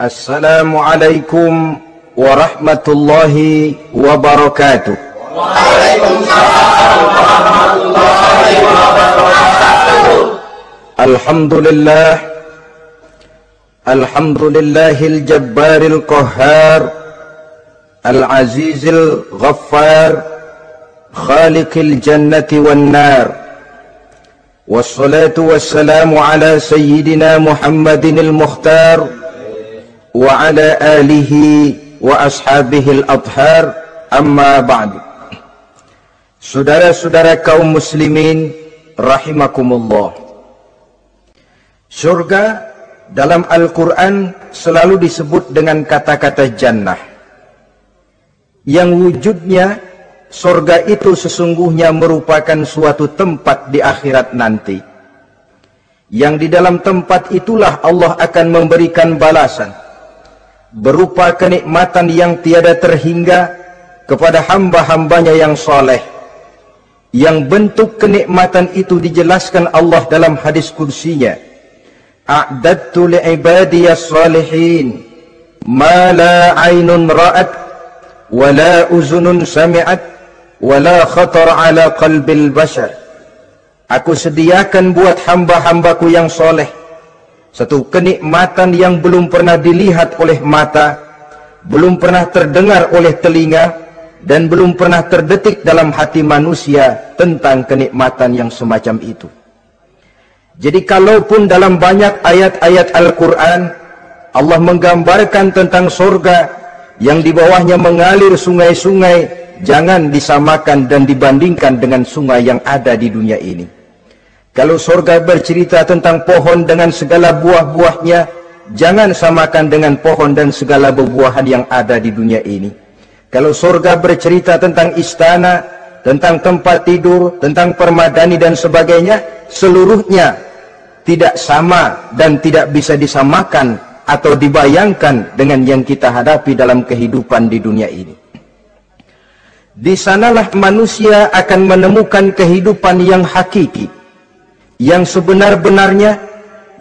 Assalamualaikum warahmatullahi wabarakatuh. Waalaikumsalam warahmatullahi wabarakatuh. Alhamdulillah, alhamdulillahil jabbaril qahhar, al-azizil ghaffar, khaliqil jannati wan nar. Wassalatu wassalamu ala sayyidina Muhammadinil mukhtar wa ala alihi wa ashabihil adhar, amma ba'du. Saudara-saudara kaum muslimin rahimakumullah, surga dalam Al-Quran selalu disebut dengan kata-kata jannah, yang wujudnya surga itu sesungguhnya merupakan suatu tempat di akhirat nanti, yang di dalam tempat itulah Allah akan memberikan balasan berupa kenikmatan yang tiada terhingga kepada hamba-hambanya yang soleh, yang bentuk kenikmatan itu dijelaskan Allah dalam hadis kursinya, a'dadtu li'ibadiyas salihin ma la aynun ra'at wa la uzunun sami'at wa la khatar ala qalbil bashar. Aku sediakan buat hamba-hambaku yang soleh satu kenikmatan yang belum pernah dilihat oleh mata, belum pernah terdengar oleh telinga, dan belum pernah terdetik dalam hati manusia tentang kenikmatan yang semacam itu. Jadi kalaupun dalam banyak ayat-ayat Al-Quran Allah menggambarkan tentang surga yang di bawahnya mengalir sungai-sungai, jangan disamakan dan dibandingkan dengan sungai yang ada di dunia ini. Kalau surga bercerita tentang pohon dengan segala buah-buahnya, jangan samakan dengan pohon dan segala buah-buahan yang ada di dunia ini. Kalau surga bercerita tentang istana, tentang tempat tidur, tentang permadani dan sebagainya, seluruhnya tidak sama dan tidak bisa disamakan atau dibayangkan dengan yang kita hadapi dalam kehidupan di dunia ini. Di sanalah manusia akan menemukan kehidupan yang hakiki, yang sebenar-benarnya,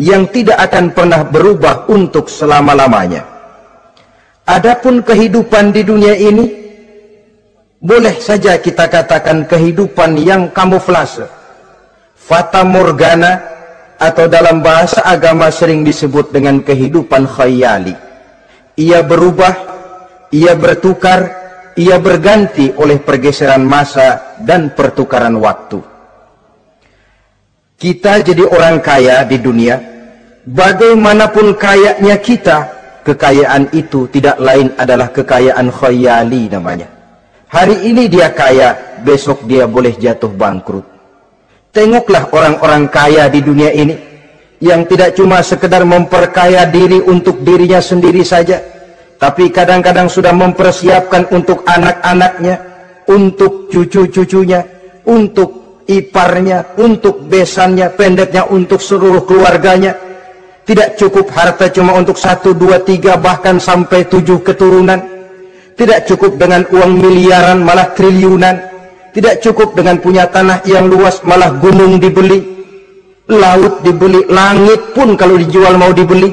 yang tidak akan pernah berubah untuk selama-lamanya. Adapun kehidupan di dunia ini, boleh saja kita katakan kehidupan yang kamuflase, fata morgana, atau dalam bahasa agama sering disebut dengan kehidupan khayali. Ia berubah, ia bertukar, ia berganti oleh pergeseran masa dan pertukaran waktu. Kita jadi orang kaya di dunia, bagaimanapun kayanya kita, kekayaan itu tidak lain adalah kekayaan khayali namanya. Hari ini dia kaya, besok dia boleh jatuh bangkrut. Tengoklah orang-orang kaya di dunia ini, yang tidak cuma sekedar memperkaya diri untuk dirinya sendiri saja, tapi kadang-kadang sudah mempersiapkan untuk anak-anaknya, untuk cucu-cucunya, untuk iparnya, untuk besannya, pendeknya untuk seluruh keluarganya. Tidak cukup harta cuma untuk 1, 2, 3, bahkan sampai 7 keturunan. Tidak cukup dengan uang miliaran, malah triliunan. Tidak cukup dengan punya tanah yang luas, malah gunung dibeli, laut dibeli, langit pun kalau dijual mau dibeli.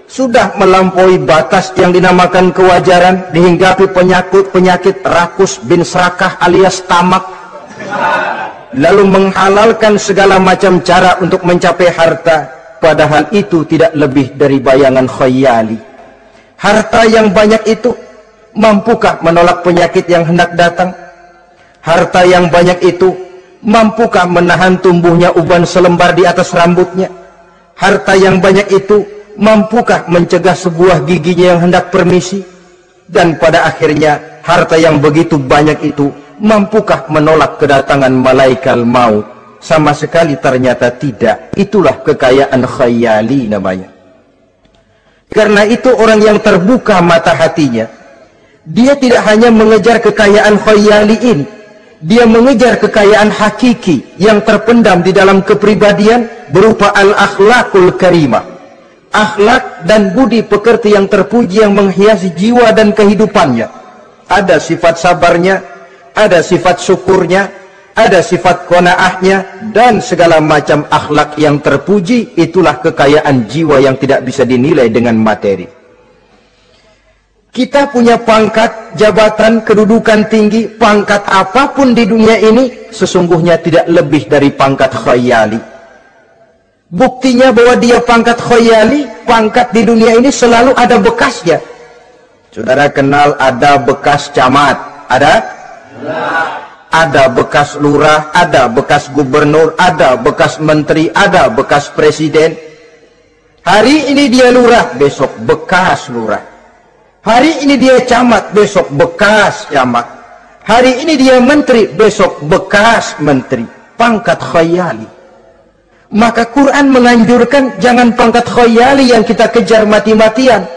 Sudah melampaui batas yang dinamakan kewajaran, dihinggapi penyakit rakus bin serakah alias tamak, lalu menghalalkan segala macam cara untuk mencapai harta, padahal itu tidak lebih dari bayangan khayali. Harta yang banyak itu mampukah menolak penyakit yang hendak datang? Harta yang banyak itu mampukah menahan tumbuhnya uban selembar di atas rambutnya? Harta yang banyak itu mampukah mencegah sebuah giginya yang hendak permisi? Dan pada akhirnya harta yang begitu banyak itu mampukah menolak kedatangan malaikat maut? Sama sekali ternyata tidak. Itulah kekayaan khayali namanya. Karena itu orang yang terbuka mata hatinya, dia tidak hanya mengejar kekayaan khayali ini, dia mengejar kekayaan hakiki yang terpendam di dalam kepribadian berupa al-akhlaqul karimah, akhlak dan budi pekerti yang terpuji yang menghiasi jiwa dan kehidupannya. Ada sifat sabarnya, ada sifat syukurnya, ada sifat qanaahnya, dan segala macam akhlak yang terpuji. Itulah kekayaan jiwa yang tidak bisa dinilai dengan materi. Kita punya pangkat, jabatan, kedudukan tinggi, pangkat apapun di dunia ini sesungguhnya tidak lebih dari pangkat khayali. Buktinya bahwa dia pangkat khayali, pangkat di dunia ini selalu ada bekasnya. Saudara kenal ada bekas camat, ada? Ada bekas lurah, ada bekas gubernur, ada bekas menteri, ada bekas presiden. Hari ini dia lurah, besok bekas lurah. Hari ini dia camat, besok bekas camat. Hari ini dia menteri, besok bekas menteri. Pangkat khayali. Maka Quran menganjurkan jangan pangkat khayali yang kita kejar mati-matian.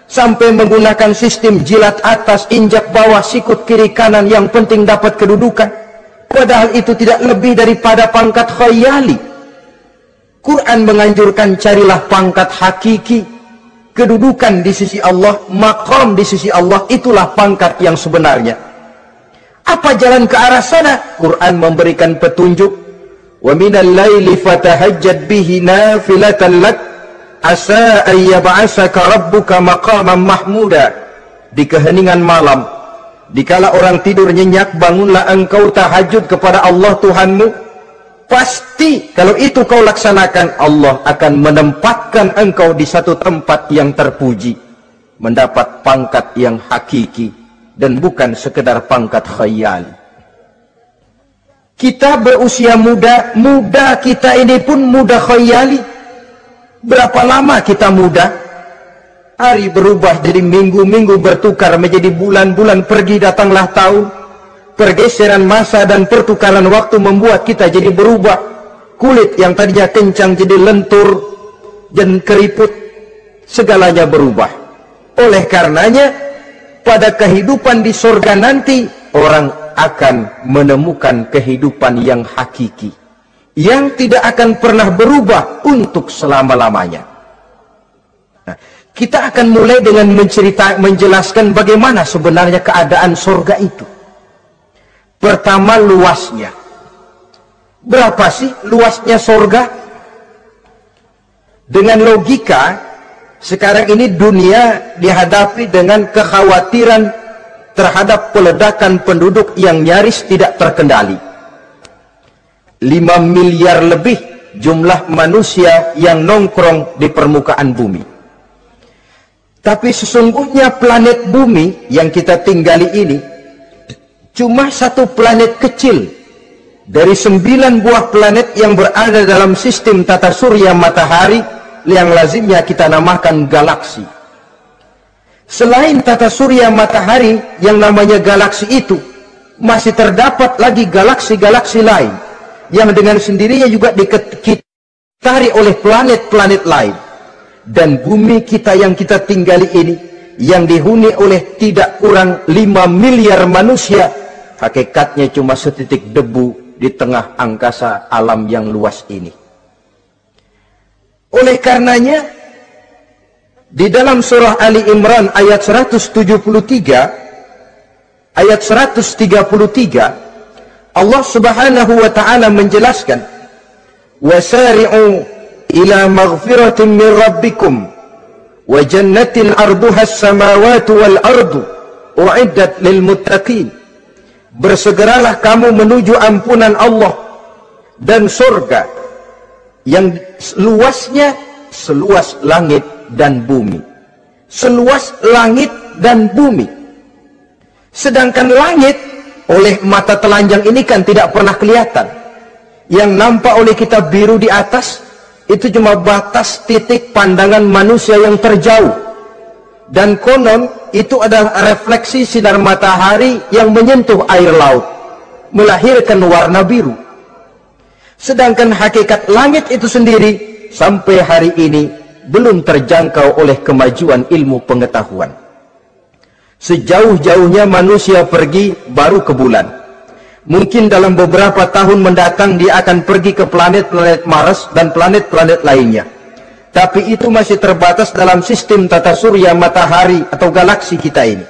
Sampai menggunakan sistem jilat atas, injak bawah, sikut kiri kanan, yang penting dapat kedudukan. Padahal itu tidak lebih daripada pangkat khayali. Quran menganjurkan carilah pangkat hakiki. Kedudukan di sisi Allah, maqam di sisi Allah, itulah pangkat yang sebenarnya. Apa jalan ke arah sana? Quran memberikan petunjuk. Wa minal laili fatahajjad bihi nafilatan lak asa an yab'asaka rabbuka maqaman mahmuda. Di keheningan malam, dikala orang tidur nyenyak, bangunlah engkau tahajud kepada Allah Tuhanmu. Pasti kalau itu kau laksanakan, Allah akan menempatkan engkau di satu tempat yang terpuji, mendapat pangkat yang hakiki dan bukan sekedar pangkat khayali. Kita berusia muda, muda kita ini pun muda khayali. Berapa lama kita muda? Hari berubah jadi minggu, minggu bertukar menjadi bulan, pergi datanglah tahun. Pergeseran masa dan pertukaran waktu membuat kita jadi berubah. Kulit yang tadinya kencang jadi lentur dan keriput. Segalanya berubah. Oleh karenanya, pada kehidupan di surga nanti, orang akan menemukan kehidupan yang hakiki, yang tidak akan pernah berubah untuk selama-lamanya. Nah, kita akan mulai dengan menjelaskan bagaimana sebenarnya keadaan surga itu. Pertama, luasnya. Berapa sih luasnya surga? Dengan logika, sekarang ini dunia dihadapi dengan kekhawatiran terhadap peledakan penduduk yang nyaris tidak terkendali. 5 miliar lebih jumlah manusia yang nongkrong di permukaan bumi. Tapi sesungguhnya planet bumi yang kita tinggali ini cuma satu planet kecil dari 9 buah planet yang berada dalam sistem tata surya matahari yang lazimnya kita namakan galaksi. Selain tata surya matahari yang namanya galaksi itu, masih terdapat lagi galaksi-galaksi lain yang dengan sendirinya juga dikitari oleh planet-planet lain. Dan bumi kita yang kita tinggali ini, yang dihuni oleh tidak kurang 5 miliar manusia, hakikatnya cuma setitik debu di tengah angkasa alam yang luas ini. Oleh karenanya, di dalam surah Ali Imran ayat 173, ayat 133, Allah Subhanahu wa taala menjelaskan, "Wasari'u ila maghfiratin min rabbikum wa jannatin 'arduha as-samawati wal ardu u'iddat lil muttaqin." Bersegeralah kamu menuju ampunan Allah dan surga yang luasnya seluas langit dan bumi. Seluas langit dan bumi. Sedangkan langit oleh mata telanjang ini kan tidak pernah kelihatan. Yang nampak oleh kita biru di atas itu cuma batas titik pandangan manusia yang terjauh. Dan konon itu adalah refleksi sinar matahari yang menyentuh air laut, melahirkan warna biru. Sedangkan hakikat langit itu sendiri sampai hari ini belum terjangkau oleh kemajuan ilmu pengetahuan. Sejauh-jauhnya manusia pergi baru ke bulan. Mungkin dalam beberapa tahun mendatang dia akan pergi ke planet-planet Mars dan planet-planet lainnya. Tapi itu masih terbatas dalam sistem tata surya matahari atau galaksi kita ini.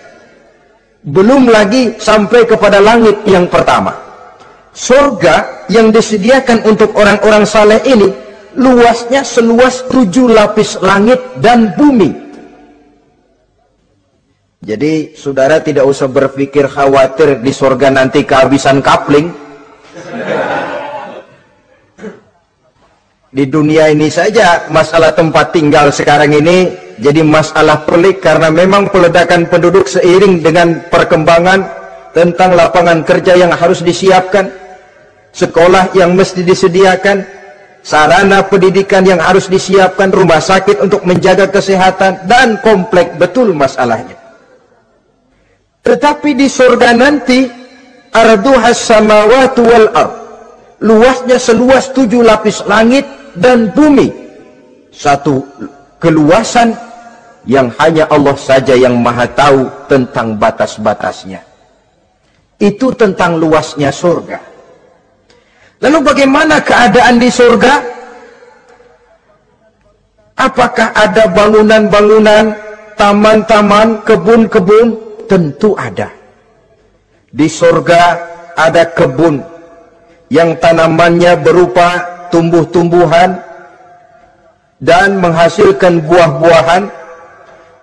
Belum lagi sampai kepada langit yang pertama. Surga yang disediakan untuk orang-orang saleh ini luasnya seluas 7 lapis langit dan bumi. Jadi saudara tidak usah berpikir khawatir di surga nanti kehabisan kapling. Di dunia ini saja masalah tempat tinggal sekarang ini jadi masalah pelik, karena memang peledakan penduduk seiring dengan perkembangan tentang lapangan kerja yang harus disiapkan, sekolah yang mesti disediakan, sarana pendidikan yang harus disiapkan, rumah sakit untuk menjaga kesehatan, dan kompleks betul masalahnya. Tetapi di surga nanti arduhas samawati wal ard, luasnya seluas 7 lapis langit dan bumi. Satu keluasan yang hanya Allah saja yang maha tahu tentang batas-batasnya. Itu tentang luasnya surga. Lalu bagaimana keadaan di surga? Apakah ada bangunan-bangunan, taman-taman, kebun-kebun? Tentu ada. Di surga ada kebun yang tanamannya berupa tumbuh-tumbuhan dan menghasilkan buah-buahan,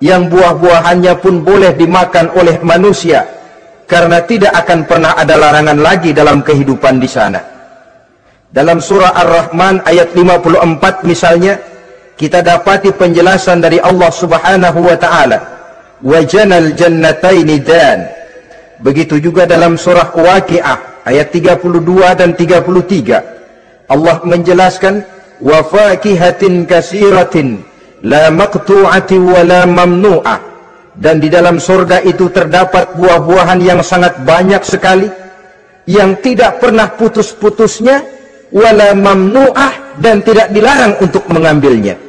yang buah-buahannya pun boleh dimakan oleh manusia, karena tidak akan pernah ada larangan lagi dalam kehidupan di sana. Dalam surah Ar-Rahman ayat 54 misalnya, kita dapati penjelasan dari Allah Subhanahu wa taala, "Wajanal jannataini dan." Begitu juga dalam surah Waqiah ayat 32 dan 33, Allah menjelaskan, "Wa fakihatin katsiratin la maqtu'atin wa la mamnu'ah." Dan di dalam surga itu terdapat buah-buahan yang sangat banyak sekali, yang tidak pernah putus-putusnya, wala mamnu'ah, dan tidak dilarang untuk mengambilnya.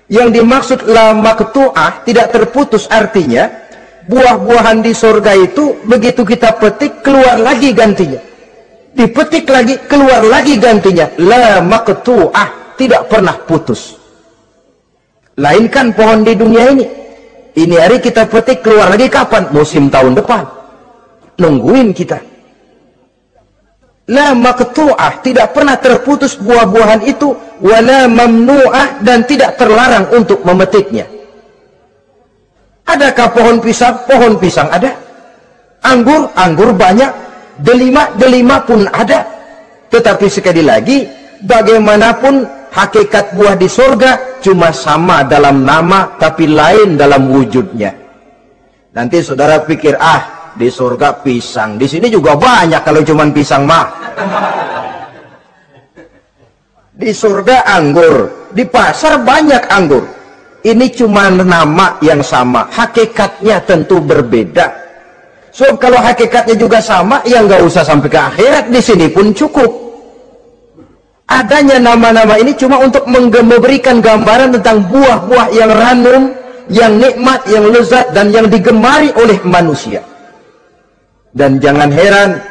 Yang dimaksud la maqtu'ah, tidak terputus, artinya buah-buahan di surga itu begitu kita petik keluar lagi gantinya, dipetik lagi keluar lagi gantinya. La maqtu'ah, tidak pernah putus. Lainkan pohon di dunia ini hari kita petik keluar lagi kapan? Musim tahun depan, nungguin kita. La maqtu'ah, tidak pernah terputus buah-buahan itu, wala mamnu'ah, dan tidak terlarang untuk memetiknya. Adakah pohon pisang? Pohon pisang ada. Anggur? Anggur banyak. Delima pun ada. Tetapi sekali lagi, bagaimanapun hakikat buah di surga cuma sama dalam nama, tapi lain dalam wujudnya. Nanti saudara pikir, di surga pisang, di sini juga banyak kalau cuman pisang mah. Di surga anggur, di pasar banyak anggur. Ini cuma nama yang sama, hakikatnya tentu berbeda. So kalau hakikatnya juga sama, ya nggak usah sampai ke akhirat, di sini pun cukup. Adanya nama-nama ini cuma untuk memberikan gambaran tentang buah-buah yang ranum, yang nikmat, yang lezat, dan yang digemari oleh manusia. Dan jangan heran,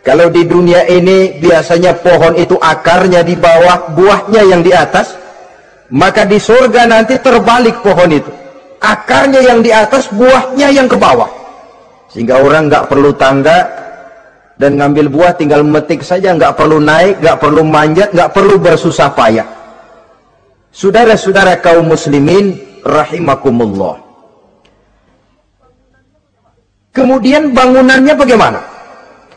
kalau di dunia ini biasanya pohon itu akarnya di bawah, buahnya yang di atas, maka di surga nanti terbalik pohon itu. Akarnya yang di atas, buahnya yang ke bawah. Sehingga orang nggak perlu tangga dan ngambil buah, tinggal metik saja, nggak perlu naik, nggak perlu manjat, nggak perlu bersusah payah. Saudara-saudara kaum muslimin rahimakumullah. Kemudian bangunannya bagaimana?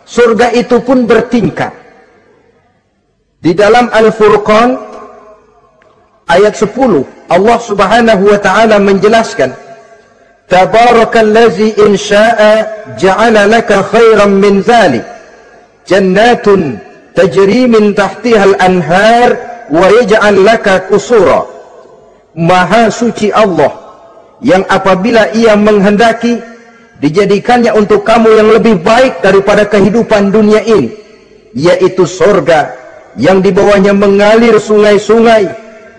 Surga itu pun bertingkat. Di dalam Al-Furqan ayat 10, Allah Subhanahu wa taala menjelaskan, "Tabarakallazi in syaa'a ja'ala laka khairan min dzalik jannatun tajri min tahtiha al-anhar wa yaj'al laka qusura." Maha suci Allah yang apabila Ia menghendaki dijadikannya untuk kamu yang lebih baik daripada kehidupan dunia ini, yaitu surga yang di bawahnya mengalir sungai-sungai,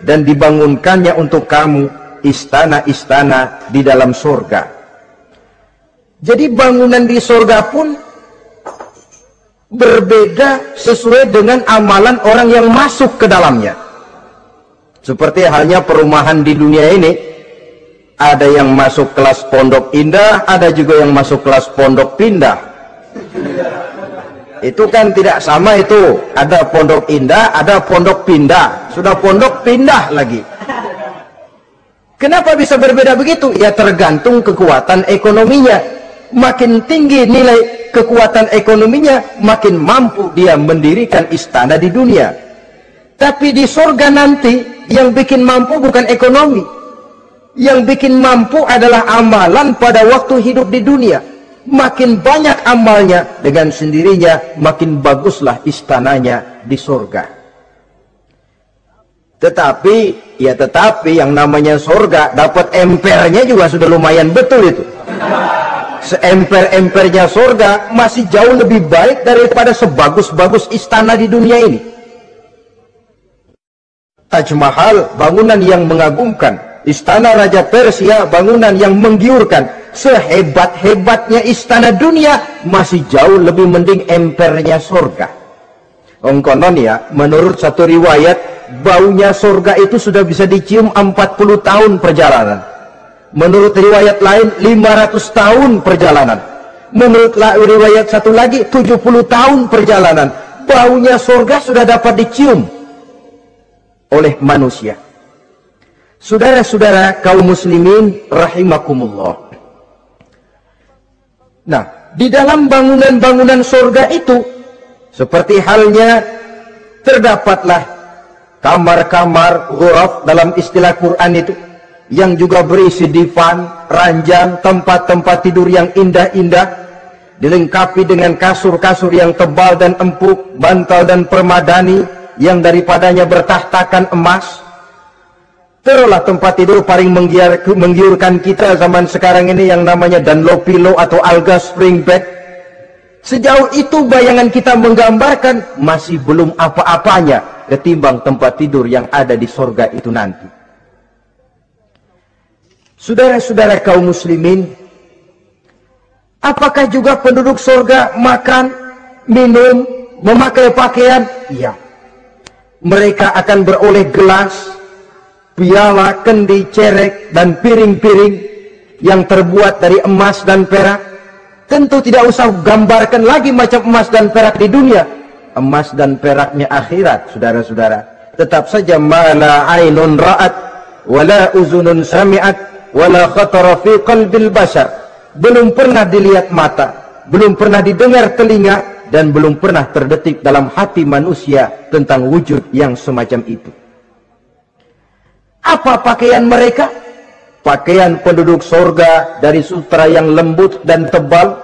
dan dibangunkannya untuk kamu istana-istana di dalam surga. Jadi bangunan di surga pun berbeda sesuai dengan amalan orang yang masuk ke dalamnya. Seperti halnya perumahan di dunia ini, ada yang masuk kelas pondok indah, ada juga yang masuk kelas pondok pindah. Itu kan tidak sama itu. Ada pondok indah, ada pondok pindah. Sudah pondok pindah lagi. Kenapa bisa berbeda begitu? Ya tergantung kekuatan ekonominya. Makin tinggi nilai kekuatan ekonominya, makin mampu dia mendirikan istana di dunia. Tapi di surga nanti, yang bikin mampu bukan ekonomi. Yang bikin mampu adalah amalan pada waktu hidup di dunia. Makin banyak amalnya, dengan sendirinya makin baguslah istananya di surga. Tetapi yang namanya surga, dapat empernya juga sudah lumayan betul itu. Seemper-empernya surga masih jauh lebih baik daripada sebagus-bagus istana di dunia ini. Taj Mahal, bangunan yang mengagumkan. Istana Raja Persia, bangunan yang menggiurkan. Sehebat-hebatnya istana dunia, masih jauh lebih mending empernya surga. Konon ya, menurut satu riwayat, baunya surga itu sudah bisa dicium 40 tahun perjalanan. Menurut riwayat lain 500 tahun perjalanan. Menurut riwayat satu lagi 70 tahun perjalanan. Baunya surga sudah dapat dicium oleh manusia. Saudara-saudara kaum muslimin rahimakumullah. Nah, di dalam bangunan-bangunan surga itu, seperti halnya terdapatlah kamar-kamar ghuraf dalam istilah Quran itu, yang juga berisi divan, ranjang, tempat-tempat tidur yang indah-indah, dilengkapi dengan kasur-kasur yang tebal dan empuk, bantal dan permadani yang daripadanya bertahtakan emas. Terulah tempat tidur paling menggiurkan kita zaman sekarang ini yang namanya Dunlop pillow atau Alga spring bed. Sejauh itu bayangan kita menggambarkan masih belum apa-apanya ketimbang tempat tidur yang ada di surga itu nanti. Saudara-saudara kaum muslimin, apakah juga penduduk surga makan, minum, memakai pakaian? Iya. Mereka akan beroleh gelas, piala, kendi, cerek, dan piring-piring yang terbuat dari emas dan perak. Tentu tidak usah gambarkan lagi macam emas dan perak di dunia. Emas dan peraknya akhirat, saudara-saudara. Tetap saja mala ainun ra'at, wala uzunun sami'at, wala khatara fi qalbil bashar. Belum pernah dilihat mata, belum pernah didengar telinga, dan belum pernah terdetik dalam hati manusia tentang wujud yang semacam itu. Apa pakaian mereka? Pakaian penduduk surga dari sutra yang lembut dan tebal,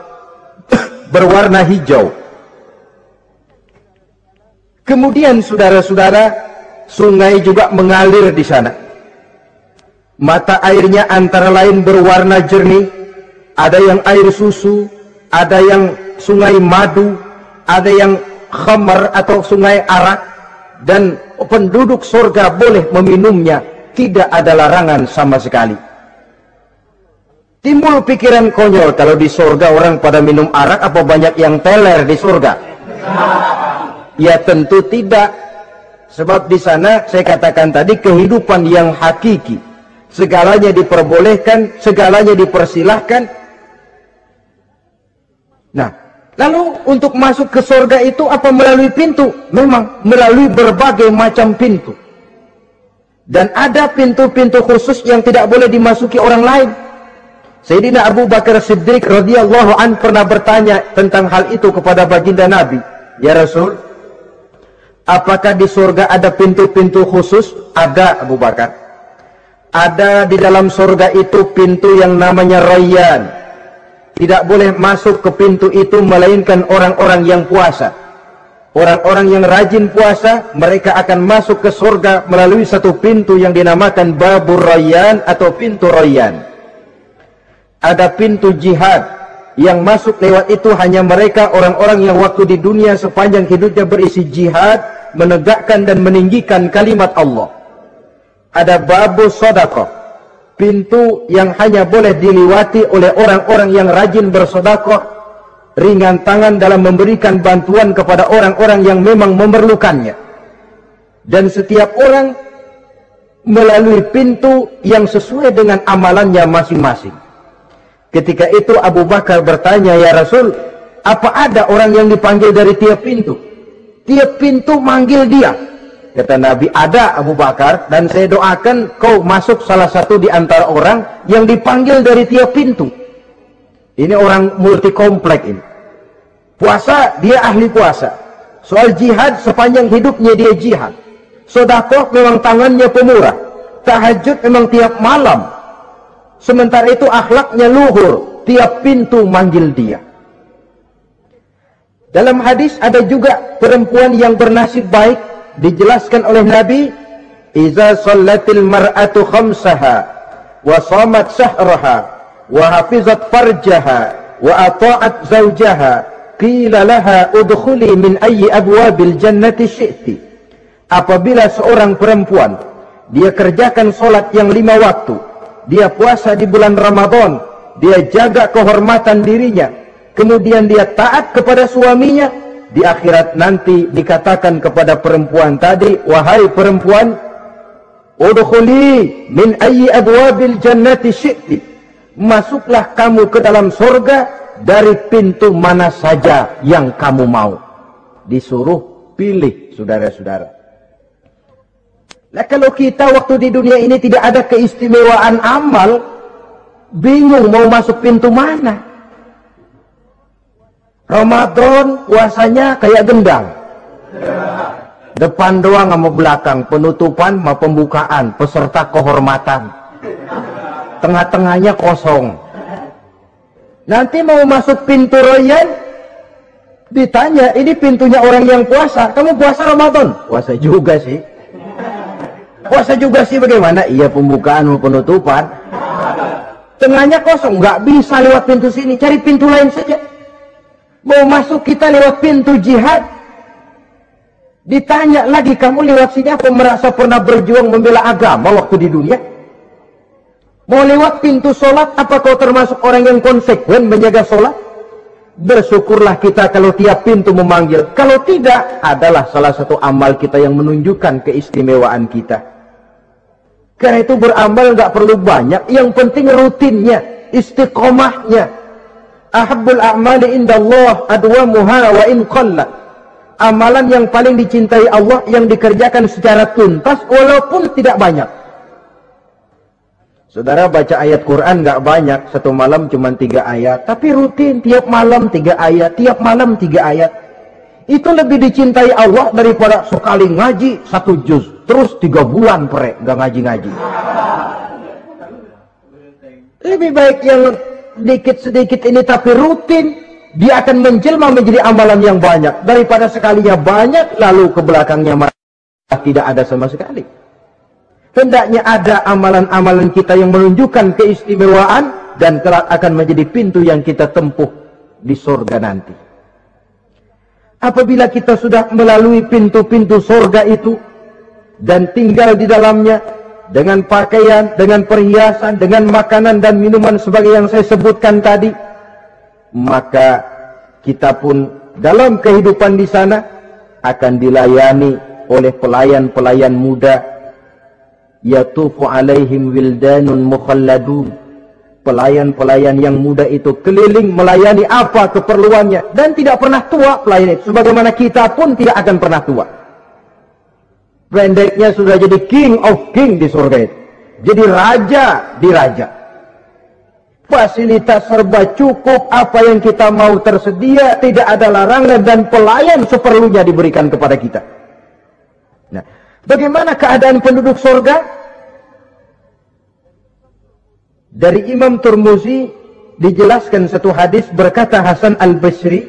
berwarna hijau. Kemudian saudara-saudara, sungai juga mengalir di sana. Mata airnya antara lain berwarna jernih, ada yang air susu, ada yang sungai madu, ada yang khamar atau sungai arak, dan penduduk surga boleh meminumnya. Tidak ada larangan sama sekali. Timbul pikiran konyol, kalau di surga orang pada minum arak, apa banyak yang teler di surga? Ya tentu tidak. Sebab di sana saya katakan tadi kehidupan yang hakiki. Segalanya diperbolehkan, segalanya dipersilahkan. Nah, lalu untuk masuk ke surga itu apa melalui pintu? Memang melalui berbagai macam pintu. Dan ada pintu-pintu khusus yang tidak boleh dimasuki orang lain. Sayyidina Abu Bakar Siddiq radhiyallahu an pernah bertanya tentang hal itu kepada baginda Nabi. Ya Rasul, apakah di surga ada pintu-pintu khusus? Ada, Abu Bakar. Ada di dalam surga itu pintu yang namanya Rayyan. Tidak boleh masuk ke pintu itu melainkan orang-orang yang puasa. Orang-orang yang rajin puasa, mereka akan masuk ke surga melalui satu pintu yang dinamakan Babur Rayyan atau pintu Rayyan. Ada pintu jihad, yang masuk lewat itu hanya mereka orang-orang yang waktu di dunia sepanjang hidupnya berisi jihad, menegakkan dan meninggikan kalimat Allah. Ada Babur Sedekah, pintu yang hanya boleh diliwati oleh orang-orang yang rajin bersedekah, ringan tangan dalam memberikan bantuan kepada orang-orang yang memang memerlukannya. Dan setiap orang melalui pintu yang sesuai dengan amalannya masing-masing. Ketika itu Abu Bakar bertanya, ya Rasul, Apa ada orang yang dipanggil dari tiap pintu? Tiap pintu manggil dia. Kata Nabi, ada Abu Bakar, dan saya doakan kau masuk salah satu di antara orang yang dipanggil dari tiap pintu. Ini orang multi komplek ini. Puasa, dia ahli puasa. Soal jihad, sepanjang hidupnya dia jihad. Sedekah memang tangannya pemurah. Tahajud memang tiap malam. Sementara itu akhlaknya luhur. Tiap pintu manggil dia. Dalam hadis ada juga perempuan yang bernasib baik, dijelaskan oleh Nabi, "Iza shallatil mar'atu khamsaha wa shamat shahraha wa hafizat farjaha wa ata'at zawjaha qila laha udkhuli min ayyi abwabil jannati syi'ti." Apabila seorang perempuan dia kerjakan salat yang 5 waktu, dia puasa di bulan Ramadan, dia jaga kehormatan dirinya, kemudian dia taat kepada suaminya, di akhirat nanti dikatakan kepada perempuan tadi, "Wahai perempuan, udkhuli min ayyi abwabil jannati syi'ti." Masuklah kamu ke dalam surga dari pintu mana saja yang kamu mau. Disuruh pilih, saudara-saudara. Nah, kalau kita waktu di dunia ini tidak ada keistimewaan amal, bingung mau masuk pintu mana. Ramadan puasanya kayak gendang. Depan doang sama belakang, penutupan sama pembukaan, peserta kehormatan. Tengah-tengahnya kosong. Nanti mau masuk pintu royan, ditanya, ini pintunya orang yang puasa. Kamu puasa Ramadan? Puasa juga sih. Puasa juga sih bagaimana? Iya, pembukaan sama penutupan. Tengahnya kosong, nggak bisa lewat pintu sini, cari pintu lain saja. Mau masuk kita lewat pintu jihad, ditanya lagi, kamu lewat sini apa merasa pernah berjuang membela agama waktu di dunia? Mau lewat pintu sholat, apa kau termasuk orang yang konsekuen menjaga sholat? Bersyukurlah kita kalau tiap pintu memanggil. Kalau tidak, adalah salah satu amal kita yang menunjukkan keistimewaan kita. Karena itu beramal nggak perlu banyak, yang penting rutinnya, istiqomahnya. Ahabbul a'mali indallah adwamuha wa in qalla. Amalan yang paling dicintai Allah yang dikerjakan secara tuntas walaupun tidak banyak. Saudara baca ayat Quran nggak banyak, satu malam cuma 3 ayat, tapi rutin tiap malam 3 ayat, tiap malam 3 ayat. Itu lebih dicintai Allah daripada sekali ngaji 1 juz, terus 3 bulan nggak ngaji-ngaji. Lebih baik yang sedikit-sedikit ini tapi rutin, dia akan menjelma menjadi amalan yang banyak daripada sekalinya banyak lalu ke belakangnya malah tidak ada sama sekali. Hendaknya ada amalan-amalan kita yang menunjukkan keistimewaan dan kelak akan menjadi pintu yang kita tempuh di surga nanti. Apabila kita sudah melalui pintu-pintu surga itu dan tinggal di dalamnya dengan pakaian, dengan perhiasan, dengan makanan dan minuman sebagai yang saya sebutkan tadi, maka kita pun dalam kehidupan di sana akan dilayani oleh pelayan-pelayan muda. Yatufu alaihim wildanun mukhalladun. Pelayan-pelayan yang muda itu keliling melayani apa keperluannya dan tidak pernah tua pelayan itu, sebagaimana kita pun tidak akan pernah tua. Pendeknya sudah jadi king of king di surga itu, jadi raja di raja. Fasilitas serba cukup, apa yang kita mau tersedia, tidak ada larangan dan pelayan seperlunya diberikan kepada kita. Nah, bagaimana keadaan penduduk surga? Dari Imam Tirmizi dijelaskan satu hadis, berkata Hasan al-Basri,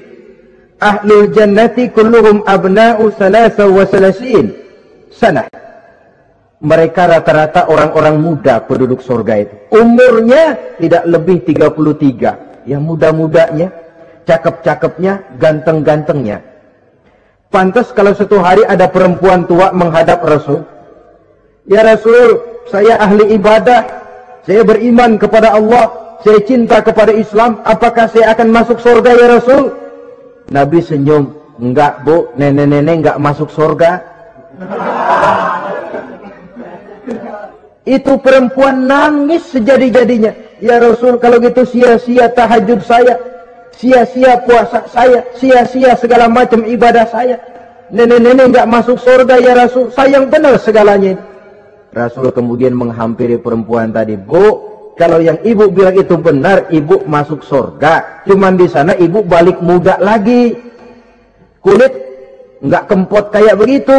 "Ahlul jannati kulluhum abna'u 33 sanah." Mereka rata-rata orang-orang muda penduduk surga itu. Umurnya tidak lebih 33. Yang muda-mudanya, cakep-cakepnya, ganteng-gantengnya. Pantas kalau suatu hari ada perempuan tua menghadap Rasul. "Ya Rasul, saya ahli ibadah, saya beriman kepada Allah, saya cinta kepada Islam, apakah saya akan masuk surga ya Rasul?" Nabi senyum, "Enggak Bu, nenek-nenek enggak masuk surga." Itu perempuan nangis sejadi-jadinya. "Ya Rasul, kalau gitu sia-sia tahajud saya. sia-sia puasa saya, sia-sia segala macam ibadah saya. Nenek-nenek nggak masuk surga ya Rasul, sayang benar segalanya. Rasul kemudian menghampiri perempuan tadi, Bu, kalau yang ibu bilang itu benar, ibu masuk surga. Cuman di sana ibu balik muda lagi. Kulit nggak kempot kayak begitu,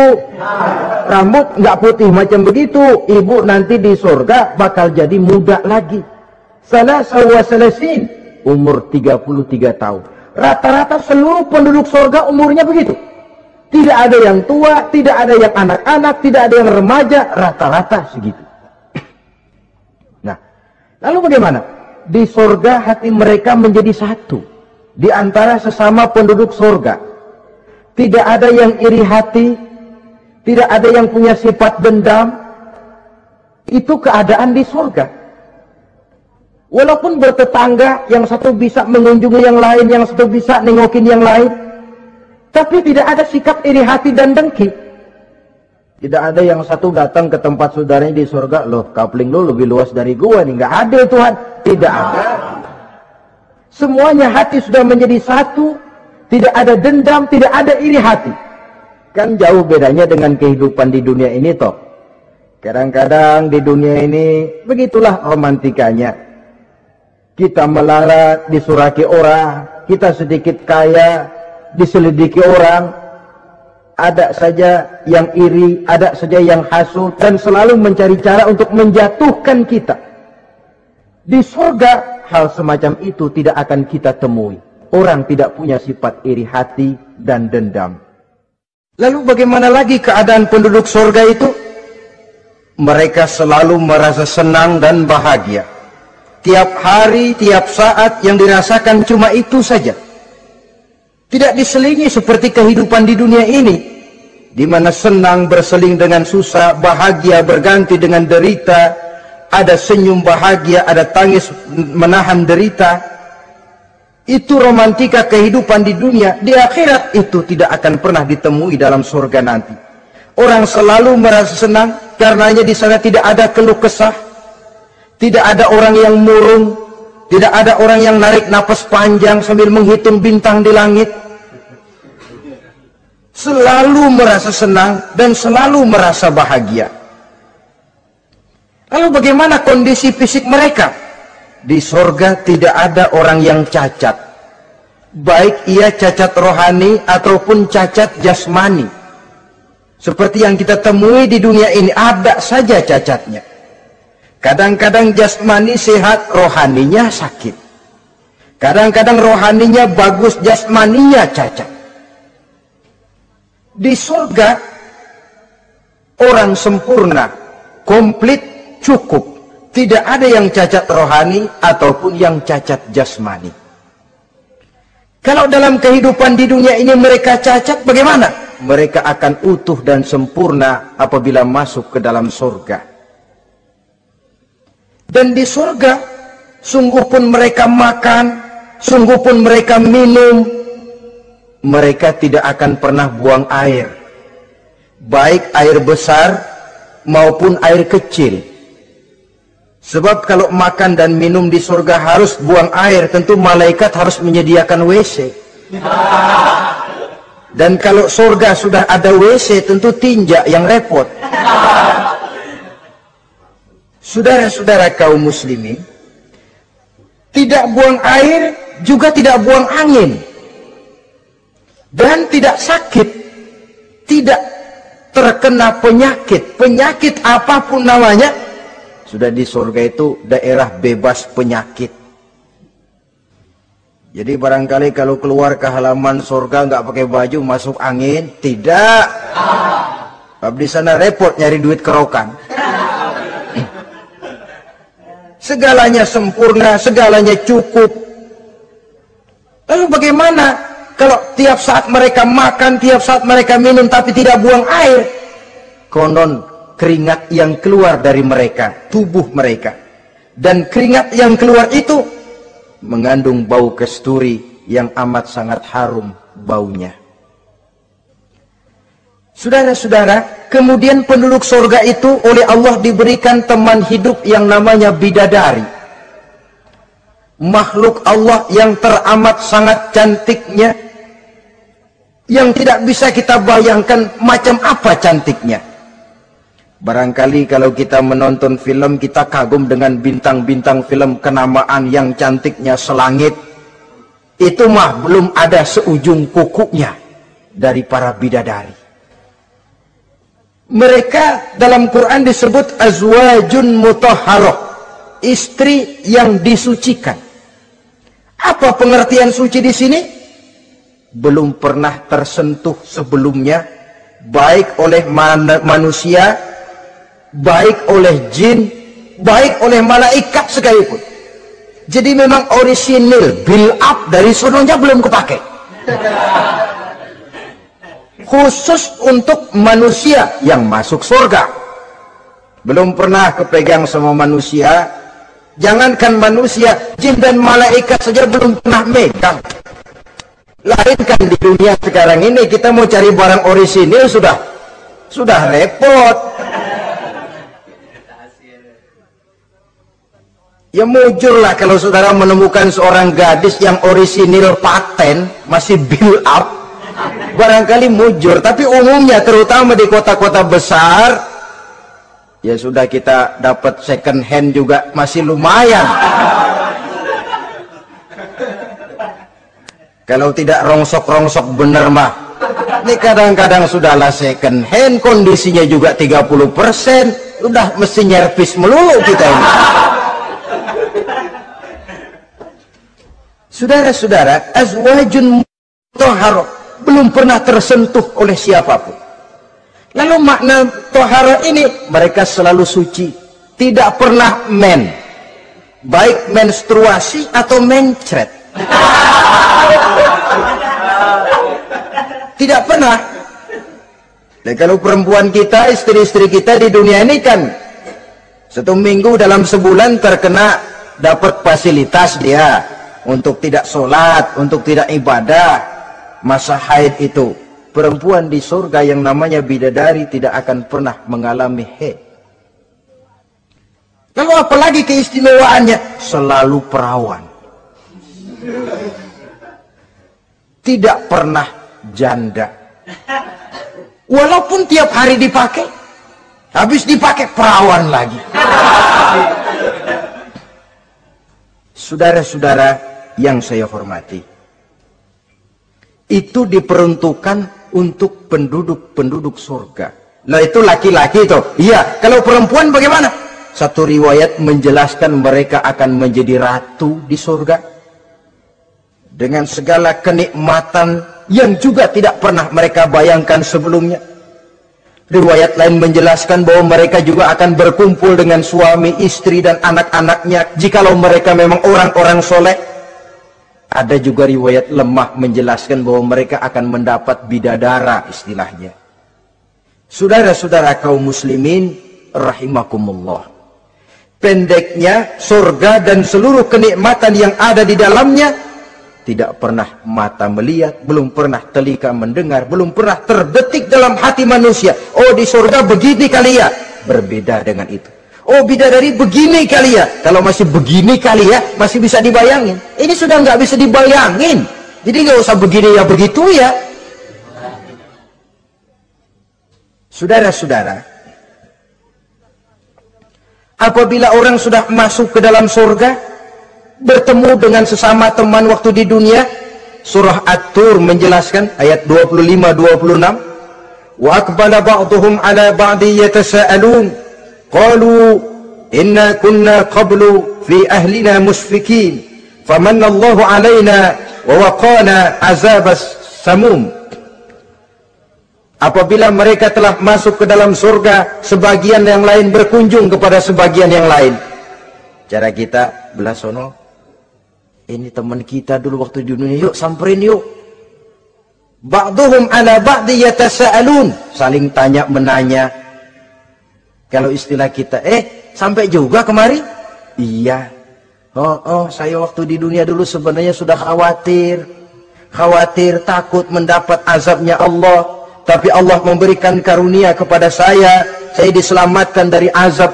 rambut nggak putih macam begitu. Ibu nanti di surga bakal jadi muda lagi. Salah selesin, umur 33 tahun. Rata-rata seluruh penduduk surga umurnya begitu. Tidak ada yang tua, tidak ada yang anak-anak, tidak ada yang remaja, rata-rata segitu. Nah, lalu bagaimana? Di surga hati mereka menjadi satu di antara sesama penduduk surga. Tidak ada yang iri hati, tidak ada yang punya sifat dendam. Itu keadaan di surga. Walaupun bertetangga, yang satu bisa mengunjungi yang lain, yang satu bisa nengokin yang lain, tapi tidak ada sikap iri hati dan dengki. Tidak ada yang satu datang ke tempat saudaranya di surga, loh kapling lu lebih luas dari gua nih. Nggak ada Tuhan, tidak ada. Semuanya hati sudah menjadi satu. Tidak ada dendam, tidak ada iri hati. Kan jauh bedanya dengan kehidupan di dunia ini toh. Kadang-kadang di dunia ini begitulah romantikanya. Kita melarat, disuraki orang, kita sedikit kaya, diselidiki orang. Ada saja yang iri, ada saja yang hasut, dan selalu mencari cara untuk menjatuhkan kita. Di surga, hal semacam itu tidak akan kita temui. Orang tidak punya sifat iri hati dan dendam. Lalu bagaimana lagi keadaan penduduk surga itu? Mereka selalu merasa senang dan bahagia. Tiap hari, tiap saat yang dirasakan cuma itu saja. Tidak diselingi seperti kehidupan di dunia ini, di mana senang berseling dengan susah, bahagia berganti dengan derita, ada senyum bahagia, ada tangis menahan derita. Itu romantika kehidupan di dunia. Di akhirat itu tidak akan pernah ditemui dalam surga nanti. Orang selalu merasa senang karenanya di sana tidak ada keluh kesah, tidak ada orang yang murung, tidak ada orang yang narik napas panjang sambil menghitung bintang di langit. Selalu merasa senang dan selalu merasa bahagia. Lalu bagaimana kondisi fisik mereka? Di surga tidak ada orang yang cacat, baik ia cacat rohani ataupun cacat jasmani. Seperti yang kita temui di dunia ini, ada saja cacatnya. Kadang-kadang jasmani sehat, rohaninya sakit. Kadang-kadang rohaninya bagus, jasmaninya cacat. Di surga, orang sempurna, komplit, cukup. Tidak ada yang cacat rohani ataupun yang cacat jasmani. Kalau dalam kehidupan di dunia ini mereka cacat, bagaimana? Mereka akan utuh dan sempurna apabila masuk ke dalam surga. Dan di surga, sungguh pun mereka makan, sungguh pun mereka minum, mereka tidak akan pernah buang air. Baik air besar maupun air kecil. Sebab kalau makan dan minum di surga harus buang air, tentu malaikat harus menyediakan WC. Dan kalau surga sudah ada WC, tentu tinja yang repot. Saudara-saudara kaum muslimin, tidak buang air, juga tidak buang angin. Dan tidak sakit, tidak terkena penyakit. Penyakit apapun namanya, sudah di surga itu daerah bebas penyakit. Jadi barangkali kalau keluar ke halaman surga nggak pakai baju masuk angin, tidak. Sebab di sana repot nyari duit kerokan. Segalanya sempurna, segalanya cukup. Lalu bagaimana kalau tiap saat mereka makan, tiap saat mereka minum tapi tidak buang air? Konon keringat yang keluar dari mereka, tubuh mereka, dan keringat yang keluar itu mengandung bau kasturi yang amat sangat harum baunya. Saudara-saudara, kemudian penduduk surga itu oleh Allah diberikan teman hidup yang namanya bidadari. makhluk Allah yang teramat sangat cantiknya, yang tidak bisa kita bayangkan macam apa cantiknya. Barangkali kalau kita menonton film, kita kagum dengan bintang-bintang film kenamaan yang cantiknya selangit. Itu mah belum ada seujung kukunya dari para bidadari. Mereka dalam Quran disebut azwajun mutahharah, istri yang disucikan. Apa pengertian suci di sini? Belum pernah tersentuh sebelumnya, baik oleh manusia, baik oleh jin, baik oleh malaikat sekalipun. Jadi memang orisinil, build up dari sononya belum kepake. Khusus untuk manusia yang masuk surga. Belum pernah kepegang sama manusia. Jangankan manusia, jin dan malaikat saja belum pernah megang. Lain kan di dunia sekarang ini, kita mau cari barang orisinil sudah repot. Ya mujurlah kalau saudara menemukan seorang gadis yang orisinil paten, masih build up, barangkali mujur. Tapi umumnya terutama di kota-kota besar, ya sudah, kita dapat second hand juga masih lumayan. Kalau tidak rongsok-rongsok bener mah, ini kadang-kadang sudahlah second hand, kondisinya juga 30%, udah mesti nyervis melulu kita ini. Saudara-saudara, azwajun mutahharah belum pernah tersentuh oleh siapapun. Lalu makna tohara ini, mereka selalu suci, tidak pernah baik menstruasi atau mencret. Tidak pernah. Dan kalau perempuan kita, istri-istri kita di dunia ini kan 1 minggu dalam sebulan terkena dapat fasilitas dia untuk tidak sholat, untuk tidak ibadah, masa haid itu. Perempuan di surga yang namanya bidadari tidak akan pernah mengalami haid. Lalu apalagi keistimewaannya? Selalu perawan. Tidak pernah janda. Walaupun tiap hari dipakai, habis dipakai perawan lagi. Saudara-saudara yang saya hormati, itu diperuntukkan untuk penduduk-penduduk surga. Nah itu laki-laki itu. Iya, kalau perempuan bagaimana? Satu riwayat menjelaskan mereka akan menjadi ratu di surga dengan segala kenikmatan yang juga tidak pernah mereka bayangkan sebelumnya. Riwayat lain menjelaskan bahwa mereka juga akan berkumpul dengan suami, istri, dan anak-anaknya jikalau mereka memang orang-orang soleh. Ada juga riwayat lemah menjelaskan bahwa mereka akan mendapat bidadara istilahnya. Saudara-saudara kaum muslimin rahimakumullah. Pendeknya, surga dan seluruh kenikmatan yang ada di dalamnya tidak pernah mata melihat, belum pernah telinga mendengar, belum pernah terbetik dalam hati manusia. Oh, di surga begini kali ya. Berbeda dengan itu. Oh, bidadari begini kali ya. Kalau masih begini kali ya, masih bisa dibayangin. Ini sudah nggak bisa dibayangin. Jadi nggak usah begini ya begitu ya. Saudara-saudara, apabila orang sudah masuk ke dalam surga, bertemu dengan sesama teman waktu di dunia, surah At-Tur menjelaskan ayat 25-26, wa aqbala ba'duhum ala ba'di yatasaalun qalu inna kunna qablu fi ahlina musfikin famanna Allahu alaina wa waqana azabas samum. Apabila mereka telah masuk ke dalam surga, sebagian yang lain berkunjung kepada sebagian yang lain. Cara kita belah sono, ini teman kita dulu waktu di dunia, yuk samperin yuk. Ba'duhum ala ba'di yatasaalun, saling tanya menanya. Kalau istilah kita, sampai juga kemari? Iya. Oh, saya waktu di dunia dulu sebenarnya sudah khawatir, takut mendapat azabnya Allah. Tapi Allah memberikan karunia kepada saya diselamatkan dari azab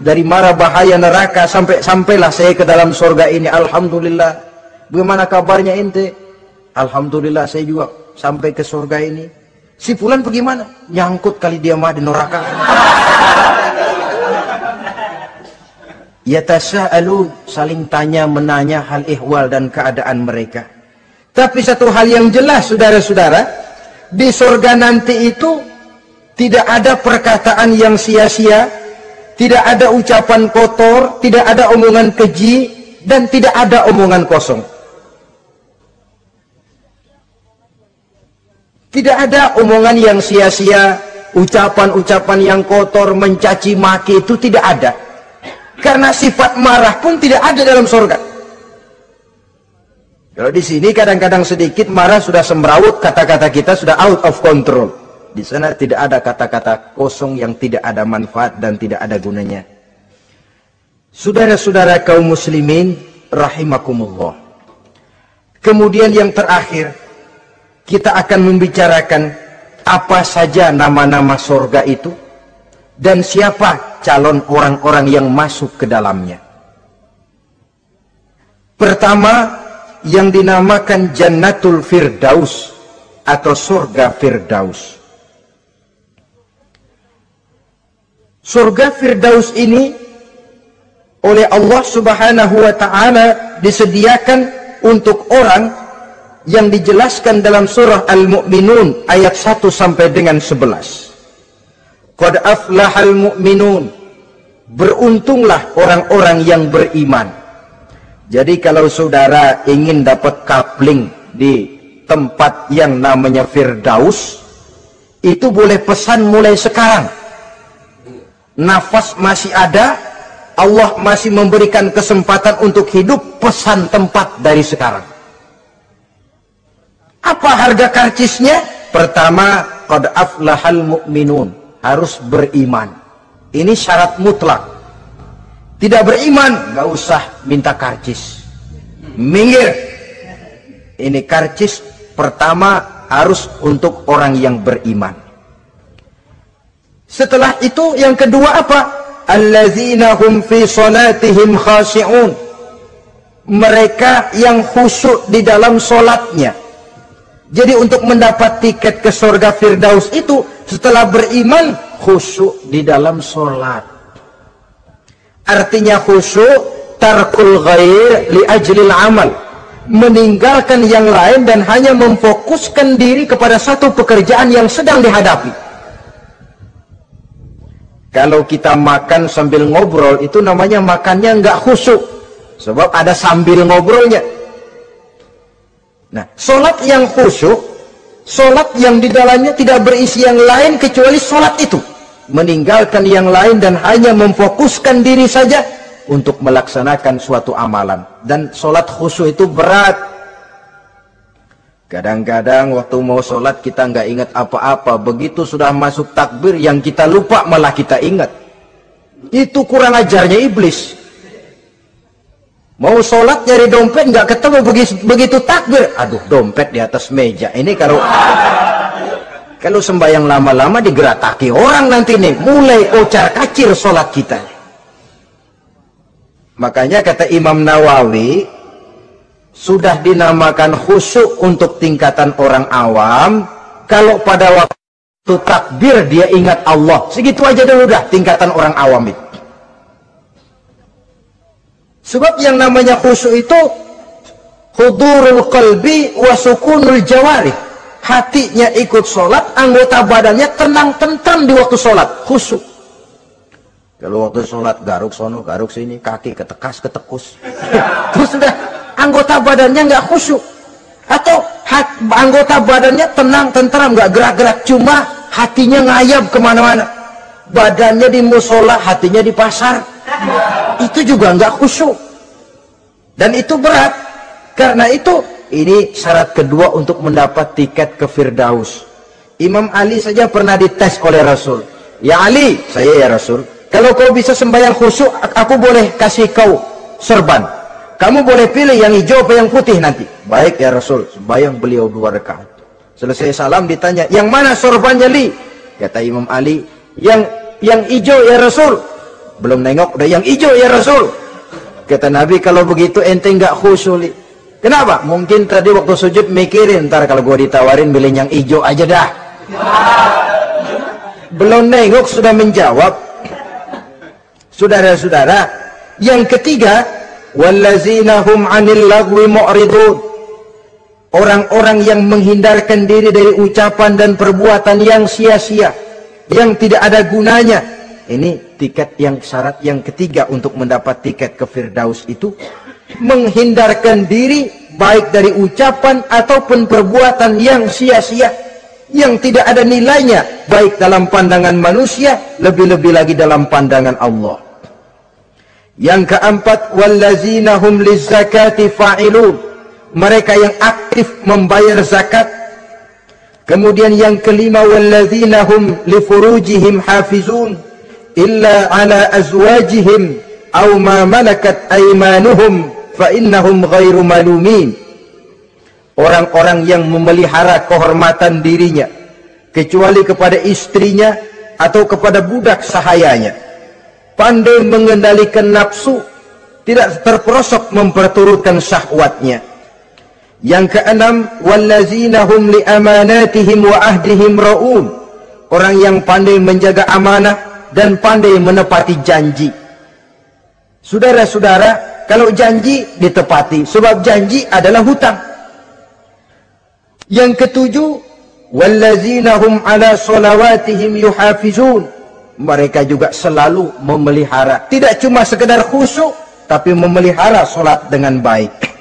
dari mara bahaya neraka, sampailah saya ke dalam surga ini. Alhamdulillah. Bagaimana kabarnya ente? Alhamdulillah saya juga sampai ke surga ini. Si fulan bagaimana? Nyangkut kali dia mah di neraka. Yatasa'alun, saling tanya menanya hal ihwal dan keadaan mereka. Tapi satu hal yang jelas saudara-saudara, di surga nanti itu tidak ada perkataan yang sia-sia, tidak ada ucapan kotor, tidak ada omongan keji, dan tidak ada omongan kosong. Tidak ada omongan yang sia-sia, ucapan-ucapan yang kotor, mencaci maki, itu tidak ada. Karena sifat marah pun tidak ada dalam surga. Kalau di sini kadang-kadang sedikit marah sudah semrawut, kata-kata kita sudah out of control. Di sana tidak ada kata-kata kosong yang tidak ada manfaat dan tidak ada gunanya. Saudara-saudara kaum muslimin rahimakumullah. Kemudian yang terakhir, kita akan membicarakan apa saja nama-nama surga itu dan siapa calon orang-orang yang masuk ke dalamnya. Pertama, yang dinamakan Jannatul Firdaus atau surga Firdaus. Surga Firdaus ini oleh Allah Subhanahu wa taala disediakan untuk orang yang dijelaskan dalam surah Al-Mu'minun ayat 1 sampai dengan 11. Qad aflahal mu'minun, beruntunglah orang-orang yang beriman. Jadi kalau saudara ingin dapat kapling di tempat yang namanya Firdaus, itu boleh pesan mulai sekarang. Nafas masih ada, Allah masih memberikan kesempatan untuk hidup, pesan tempat dari sekarang. Apa harga karcisnya? Pertama, qad aflahal mu'minun, harus beriman. Ini syarat mutlak. Tidak beriman, gak usah minta karcis. Minggir. Ini karcis pertama harus untuk orang yang beriman. Setelah itu yang kedua apa? Allazina hum fi salatihim khashi'un. Mereka yang khusyuk di dalam solatnya. Jadi untuk mendapat tiket ke surga Firdaus itu, setelah beriman, khusyuk di dalam solat. Artinya khusyuk, tarkul ghair li ajlil amal. Meninggalkan yang lain dan hanya memfokuskan diri kepada satu pekerjaan yang sedang dihadapi. Kalau kita makan sambil ngobrol, itu namanya makannya nggak khusyuk. Sebab ada sambil ngobrolnya. Nah, solat yang khusyuk, solat yang di dalamnya tidak berisi yang lain kecuali solat itu. Meninggalkan yang lain dan hanya memfokuskan diri saja untuk melaksanakan suatu amalan. Dan solat khusyuk itu berat. Kadang-kadang waktu mau solat kita nggak ingat apa-apa. Begitu sudah masuk takbir yang kita lupa malah kita ingat. Itu kurang ajarnya iblis. Mau sholat nyari dompet nggak ketemu, begitu takbir, aduh dompet di atas meja. Ini kalau sembahyang lama-lama digerataki orang nanti nih, mulai ocar kacir sholat kita. Makanya kata Imam Nawawi, sudah dinamakan khusyuk untuk tingkatan orang awam, kalau pada waktu takbir dia ingat Allah, segitu aja dulu dah tingkatan orang awam itu. Sebab yang namanya khusyuk itu hudurul qalbi wa sukunul jawarih. Hatinya ikut sholat, anggota badannya tenang tentram di waktu sholat, khusyuk. Kalau waktu sholat garuk sono, garuk sini, kaki ketekas ketekus. Terus sudah anggota badannya nggak khusyuk. Atau anggota badannya tenang tentram, nggak gerak-gerak, cuma hatinya ngayab kemana-mana. Badannya di musola, hatinya di pasar. Itu juga nggak khusyuk. Dan itu berat. Karena itu, ini syarat kedua untuk mendapat tiket ke Firdaus. Imam Ali saja pernah dites oleh Rasul. Ya Ali, saya ya Rasul, kalau kau bisa sembahyang khusyuk, aku boleh kasih kau serban. Kamu boleh pilih yang hijau apa yang putih nanti. Baik ya Rasul, sembahyang beliau 2 rakaat. Selesai salam ditanya, yang mana sorbannya Li? Kata Imam Ali, yang hijau ya Rasul. Belum nengok udah yang hijau ya Rasul. Kata Nabi, kalau begitu ente nggak khusyuk. Kenapa? Mungkin tadi waktu sujud mikirin, ntar kalau gua ditawarin milih yang hijau aja dah. Belum nengok sudah menjawab. Saudara-saudara, yang ketiga, wallazina hum 'anil lagwi mu'ridun. Orang-orang yang menghindarkan diri dari ucapan dan perbuatan yang sia-sia, yang tidak ada gunanya. Ini tiket yang syarat yang ketiga untuk mendapat tiket ke Firdaus itu menghindarkan diri baik dari ucapan ataupun perbuatan yang sia-sia, yang tidak ada nilainya baik dalam pandangan manusia, lebih-lebih lagi dalam pandangan Allah. Yang keempat, wallazina hum lizzakati fa'ilun. Mereka yang aktif membayar zakat. Kemudian yang kelima, wallazina hum lifurujihim hafizun illa ala azwajihim aw ma malakat aymanuhum fa innahum ghairu malumin. Orang-orang yang memelihara kehormatan dirinya kecuali kepada istrinya atau kepada budak sahayanya, pandai mengendalikan nafsu, tidak terperosok memperturutkan syahwatnya. Yang keenam, wallazina hum li amanatihim wa ahdihim raun. Orang yang pandai menjaga amanah dan pandai menepati janji. Saudara-saudara, kalau janji ditepati, sebab janji adalah hutang. Yang ketujuh, wallazina hum ala sholawatihim yuhafizun. Mereka juga selalu memelihara, tidak cuma sekedar khusyuk, tapi memelihara solat dengan baik.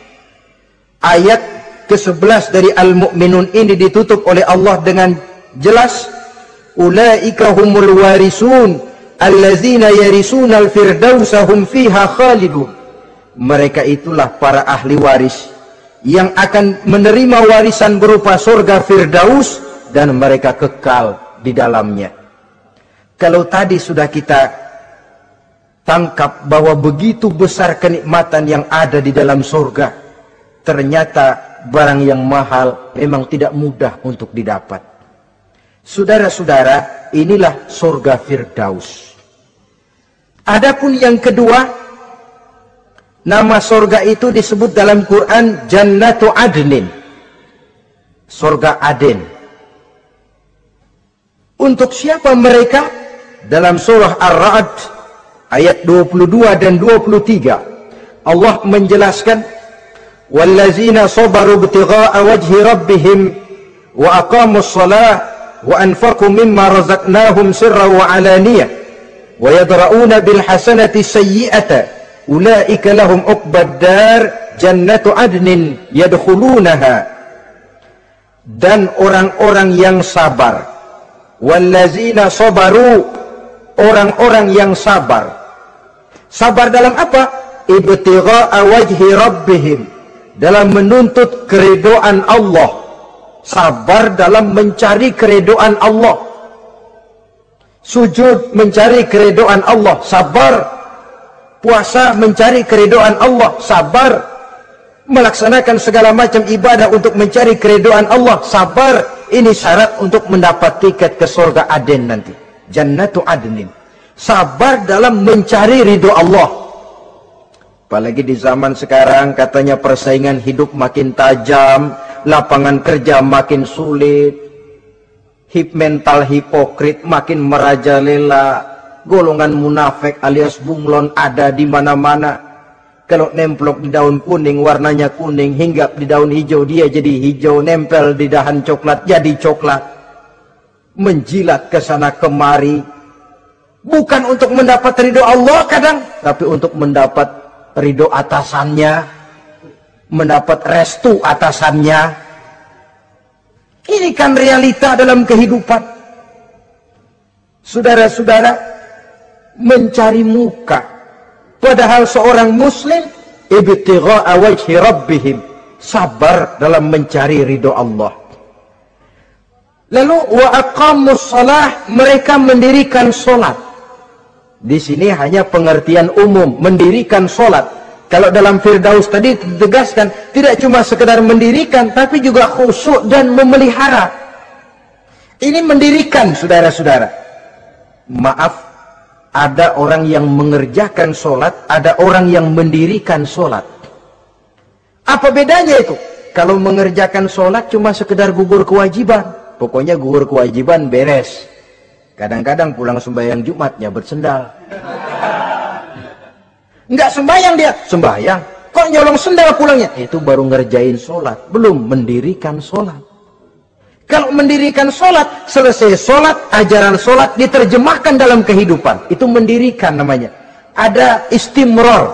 Ayat ke-11 dari Al-Mu'minun ini ditutup oleh Allah dengan jelas, ulaika humul warisun allazina yarisuna al-firdausa hum fiha khalidun. Mereka itulah para ahli waris yang akan menerima warisan berupa surga Firdaus dan mereka kekal di dalamnya. Kalau tadi sudah kita tangkap bahwa begitu besar kenikmatan yang ada di dalam surga, ternyata barang yang mahal memang tidak mudah untuk didapat. Saudara-saudara, inilah surga Firdaus. Adapun yang kedua, nama surga itu disebut dalam Quran Jannatu Adnin, surga Aden. Untuk siapa mereka? Dalam surah Ar-Ra'd ayat 22 dan 23 Allah menjelaskan, wallazina sabaru ibtigha'a wajhi rabbihim wa aqamus shalah wa anfaqu mimma razaqnahum sirran wa alaniyah wa yadra'una bil hasanati sayyi'ata ulaika lahum uqbad dar jannatu adnin yadkhulunaha. Dan orang-orang yang sabar, wallazina sabaru, orang-orang yang sabar. Sabar dalam apa? Ibtigha'a wajhi rabbihim, dalam menuntut keridhaan Allah. Sabar dalam mencari keridhaan Allah. Sujud mencari keridhaan Allah, sabar. Puasa mencari keridhaan Allah, sabar. Melaksanakan segala macam ibadah untuk mencari keridhaan Allah, sabar. Ini syarat untuk mendapat tiket ke surga Aden nanti, Jannatu Adnin. Sabar dalam mencari ridho Allah. Apalagi di zaman sekarang katanya persaingan hidup makin tajam, lapangan kerja makin sulit, mental hipokrit makin merajalela, golongan munafik alias bunglon ada di mana-mana. Kalau nemplok di daun kuning warnanya kuning, hinggap di daun hijau dia jadi hijau, nempel di dahan coklat jadi coklat. Menjilat ke sana kemari, bukan untuk mendapat ridho Allah kadang, tapi untuk mendapat ridho atasannya, mendapat restu atasannya. Ini kan realita dalam kehidupan. Saudara-saudara, mencari muka. Padahal seorang muslim ibtigha'a wajhi rabbihim, sabar dalam mencari ridho Allah. Lalu wa aqamus shalah, mereka mendirikan salat. Di sini hanya pengertian umum, mendirikan salat. Kalau dalam Firdaus tadi ditegaskan, tidak cuma sekedar mendirikan, tapi juga khusyuk dan memelihara. Ini mendirikan, saudara-saudara. Maaf, Ada orang yang mengerjakan sholat, ada orang yang mendirikan sholat. Apa bedanya itu? Kalau mengerjakan sholat cuma sekedar gugur kewajiban. Pokoknya gugur kewajiban beres. Kadang-kadang pulang sembahyang Jumatnya bersendal. Enggak sembahyang dia, sembahyang. Kok nyolong sendal pulangnya? Itu baru ngerjain sholat, belum mendirikan sholat. Kalau mendirikan sholat, selesai sholat, ajaran sholat diterjemahkan dalam kehidupan. Itu mendirikan namanya. Ada istimror,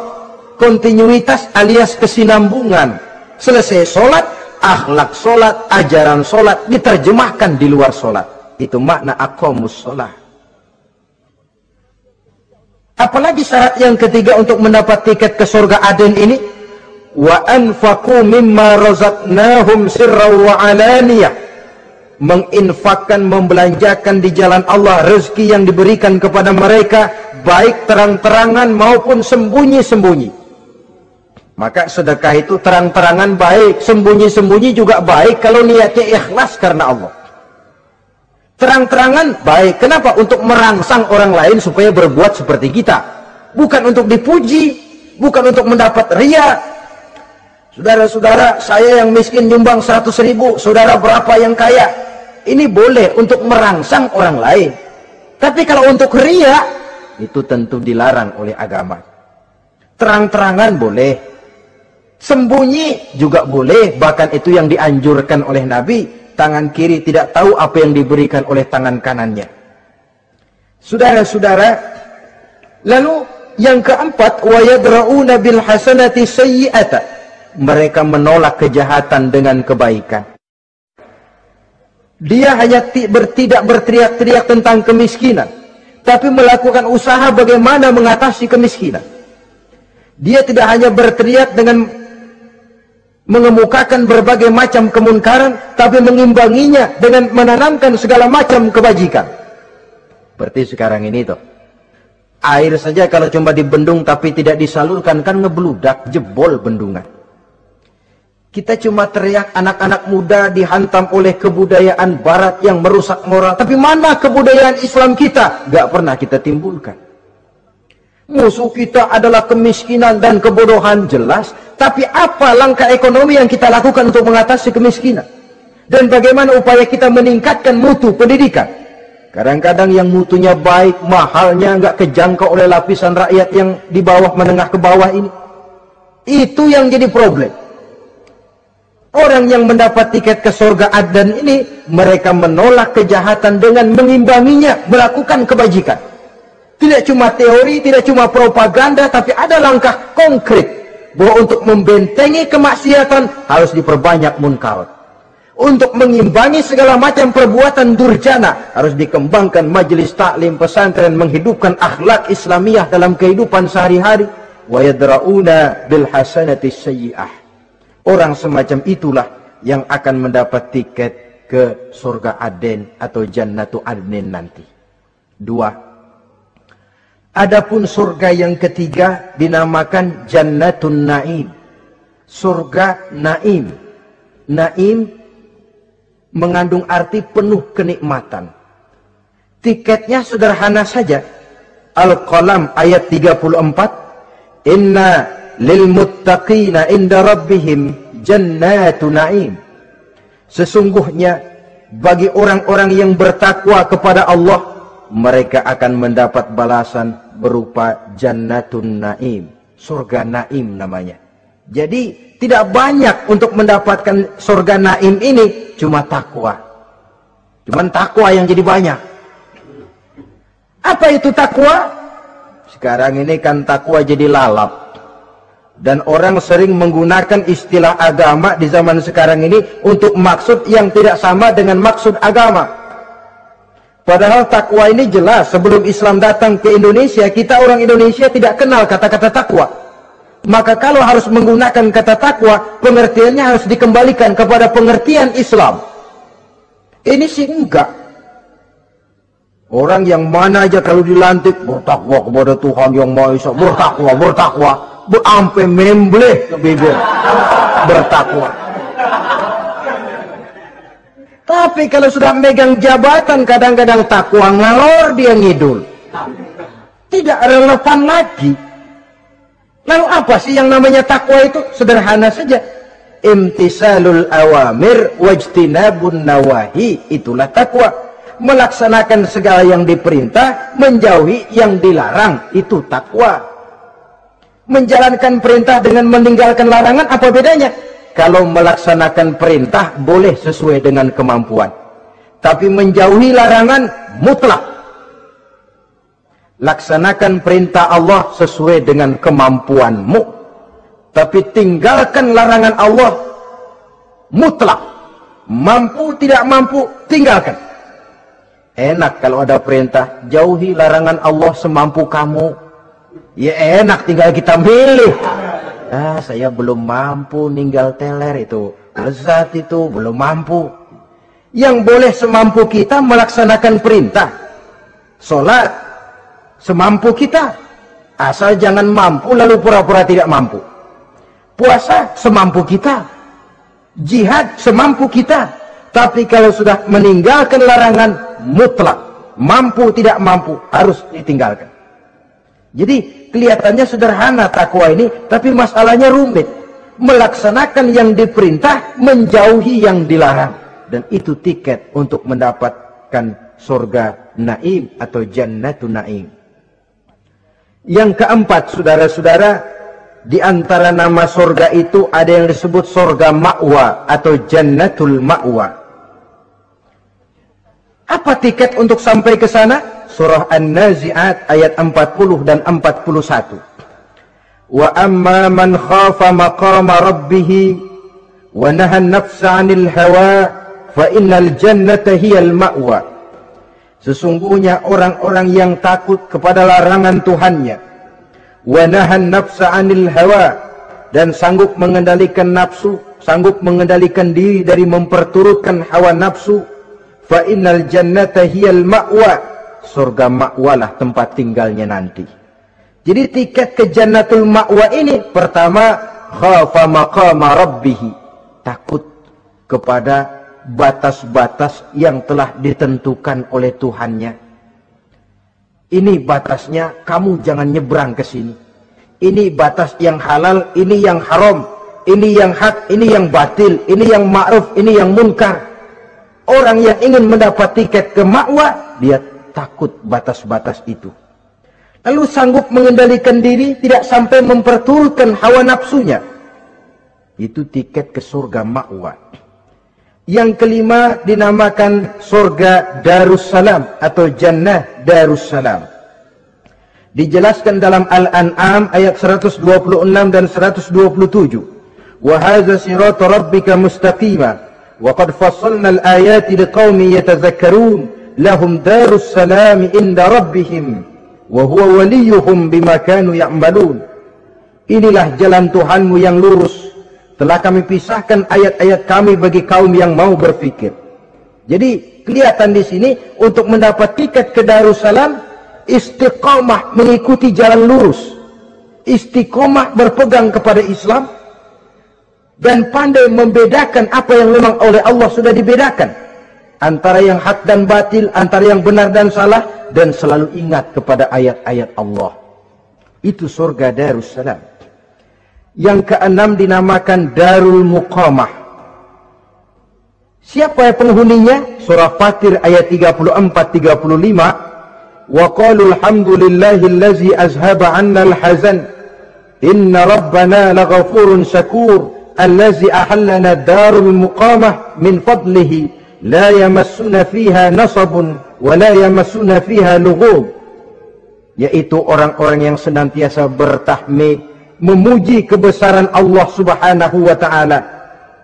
kontinuitas alias kesinambungan. Selesai sholat, akhlak sholat, ajaran sholat diterjemahkan di luar sholat. Itu makna aqamus sholat. Apalagi syarat yang ketiga untuk mendapat tiket ke surga Aden ini? Wa anfaqu mimma razaqnahum sirran wa alaniyah. Menginfakkan, membelanjakan di jalan Allah rezeki yang diberikan kepada mereka, baik terang-terangan maupun sembunyi-sembunyi. Maka sedekah itu terang-terangan baik, sembunyi-sembunyi juga baik kalau niatnya ikhlas karena Allah. Terang-terangan baik, kenapa? Untuk merangsang orang lain supaya berbuat seperti kita, bukan untuk dipuji, bukan untuk mendapat ria. Saudara-saudara, saya yang miskin nyumbang 100.000, saudara berapa yang kaya? Ini boleh untuk merangsang orang lain. Tapi kalau untuk ria, itu tentu dilarang oleh agama. Terang-terangan boleh, sembunyi juga boleh, bahkan itu yang dianjurkan oleh Nabi. Tangan kiri tidak tahu apa yang diberikan oleh tangan kanannya. Saudara-saudara, lalu yang keempat, wa yadra'una bil hasanati sayyi'ata. Mereka menolak kejahatan dengan kebaikan. Dia hanya tidak berteriak-teriak tentang kemiskinan, tapi melakukan usaha bagaimana mengatasi kemiskinan. Dia tidak hanya berteriak dengan mengemukakan berbagai macam kemunkaran, tapi mengimbanginya dengan menanamkan segala macam kebajikan. Seperti sekarang ini tuh, air saja kalau cuma dibendung tapi tidak disalurkan kan ngebludak, jebol bendungan. Kita cuma teriak anak-anak muda dihantam oleh kebudayaan barat yang merusak moral. Tapi mana kebudayaan Islam kita? Gak pernah kita timbulkan. Musuh kita adalah kemiskinan dan kebodohan, jelas. Tapi apa langkah ekonomi yang kita lakukan untuk mengatasi kemiskinan? Dan bagaimana upaya kita meningkatkan mutu pendidikan? Kadang-kadang yang mutunya baik, mahalnya gak kejangkau oleh lapisan rakyat yang di bawah, menengah ke bawah ini. Itu yang jadi problem. Orang yang mendapat tiket ke surga Aden ini, mereka menolak kejahatan dengan mengimbanginya, melakukan kebajikan. Tidak cuma teori, tidak cuma propaganda, tapi ada langkah konkret bahwa untuk membentengi kemaksiatan harus diperbanyak munkar. Untuk mengimbangi segala macam perbuatan durjana harus dikembangkan majelis taklim pesantren, menghidupkan akhlak Islamiyah dalam kehidupan sehari-hari. Wa yadra'una bil hasanati sayyi'ah. Orang semacam itulah yang akan mendapat tiket ke surga Aden atau Jannatu Adnin nanti. Dua. Adapun surga yang ketiga dinamakan Jannatun Naim. Surga Naim. Naim mengandung arti penuh kenikmatan. Tiketnya sederhana saja. Al-Qalam ayat 34. Inna lil muttaqina inda rabbihim jannatu na'im. Sesungguhnya bagi orang-orang yang bertakwa kepada Allah, mereka akan mendapat balasan berupa jannatun na'im, surga Naim namanya. Jadi tidak banyak untuk mendapatkan surga Naim ini, cuma takwa. Cuman takwa yang jadi banyak. Apa itu takwa? Sekarang ini kan takwa jadi lalap. Dan orang sering menggunakan istilah agama di zaman sekarang ini untuk maksud yang tidak sama dengan maksud agama. Padahal takwa ini jelas, sebelum Islam datang ke Indonesia, kita orang Indonesia tidak kenal kata-kata takwa. Maka kalau harus menggunakan kata takwa, pengertiannya harus dikembalikan kepada pengertian Islam. Ini sih enggak. Orang yang mana aja kalau dilantik bertakwa kepada Tuhan yang Maha Esa, bertakwa. Sampai membleh ke bibir bertakwa. Tapi kalau sudah megang jabatan, kadang-kadang takwa ngalor dia ngidul. Tidak relevan lagi. Lalu apa sih yang namanya takwa itu? Sederhana saja. Imtisalul awamir wajtinabun nawahi, itulah takwa. Melaksanakan segala yang diperintah, menjauhi yang dilarang, itu takwa. Menjalankan perintah dengan meninggalkan larangan, apa bedanya? Kalau melaksanakan perintah boleh sesuai dengan kemampuan, tapi menjauhi larangan mutlak. Laksanakan perintah Allah sesuai dengan kemampuanmu, tapi tinggalkan larangan Allah mutlak. Mampu tidak mampu, tinggalkan. Enak kalau ada perintah, jauhi larangan Allah semampu kamu. Ya enak, tinggal kita milih. Saya belum mampu ninggal teler itu, lezat itu, belum mampu. Yang boleh semampu kita melaksanakan perintah. Sholat semampu kita, asal jangan mampu lalu pura-pura tidak mampu. Puasa semampu kita, jihad semampu kita. Tapi kalau sudah meninggalkan larangan, mutlak, mampu tidak mampu, harus ditinggalkan. Jadi kelihatannya sederhana takwa ini, tapi masalahnya rumit. Melaksanakan yang diperintah, menjauhi yang dilarang. Dan itu tiket untuk mendapatkan surga naim atau jannatun naim. Yang keempat, saudara-saudara, di antara nama surga itu ada yang disebut surga ma'wa atau jannatul ma'wa. Apa tiket untuk sampai ke sana? Surah An-Nazi'at ayat 40 dan 41. Wa amma man khafa maqama rabbih wa naha an-nafsa 'anil hawa fa innal jannata hiyal ma'wa. Sesungguhnya orang-orang yang takut kepada larangan Tuhannya, wa naha an-nafsa 'anil hawa, dan sanggup mengendalikan nafsu, sanggup mengendalikan diri dari memperturutkan hawa nafsu, fa innal jannata hiyal ma'wa, surga ma'walah tempat tinggalnya nanti. Jadi tiket ke jannatul ma'wa ini, pertama, khafa maqama rabbih, takut kepada batas-batas yang telah ditentukan oleh Tuhannya. Ini batasnya, kamu jangan nyebrang ke sini. Ini batas yang halal, ini yang haram, ini yang hak, ini yang batil, ini yang ma'ruf, ini yang munkar. Orang yang ingin mendapat tiket ke ma'wa, dia takut batas-batas itu. Lalu sanggup mengendalikan diri, tidak sampai memperturutkan hawa nafsunya. Itu tiket ke surga ma'wa. Yang kelima dinamakan surga Darussalam atau Jannah Darussalam. Dijelaskan dalam Al-An'am ayat 126 dan 127. Wa hadza siratu rabbika mustaqima. وَقَدْ فَصَّلْنَا الْآيَاتِ لِقَوْمٍ يَتَذَكَّرُونَ لَهُمْ دَارُ السَّلَامِ عِنْدَ رَبِّهِمْ وَهُوَ وَلِيُّهُمْ بِمَا كَانُوا يَعْمَلُونَ. Inilah jalan Tuhanmu yang lurus. Telah kami pisahkan ayat-ayat kami bagi kaum yang mau berfikir. Jadi kelihatan di sini untuk mendapat tiket ke Darussalam, istiqomah mengikuti jalan lurus, istiqomah berpegang kepada Islam, dan pandai membedakan apa yang memang oleh Allah sudah dibedakan, antara yang hak dan batil, antara yang benar dan salah, dan selalu ingat kepada ayat-ayat Allah. Itu surga Darussalam. Yang keenam dinamakan Darul Muqamah. Siapa penghuninya? Surah Fatir ayat 34-35. Wa qalu alhamdulillahillazi azhaba 'anna al-hazan inna rabbana laghafurun syakur allazi ahallana darul muqamah min fadlihi la yamassuna fiha nasabun wa la yamassuna fiha lughub. Yaitu orang-orang yang senantiasa bertahmid, memuji kebesaran Allah Subhanahu wa taala.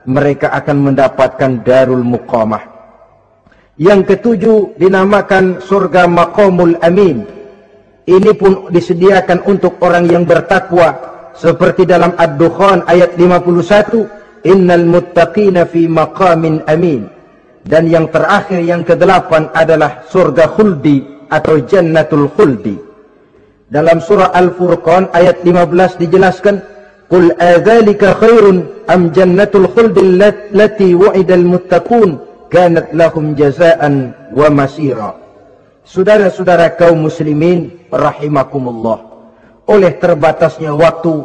Mereka akan mendapatkan darul muqamah. Yang ketujuh dinamakan surga maqamul amin. Ini pun disediakan untuk orang yang bertakwa, seperti dalam Ad-Dukhan ayat 51, innal muttaqina fi maqamin amin. Dan yang terakhir, yang ke-8 adalah surga khuldi atau jannatul khuldi. Dalam surah Al-Furqan ayat 15 dijelaskan, qul adzalika khairun am jannatul khuldi allati wa'idal muttaqun kanat lahum jazaan wa masira. Saudara-saudara kaum muslimin rahimakumullah, oleh terbatasnya waktu,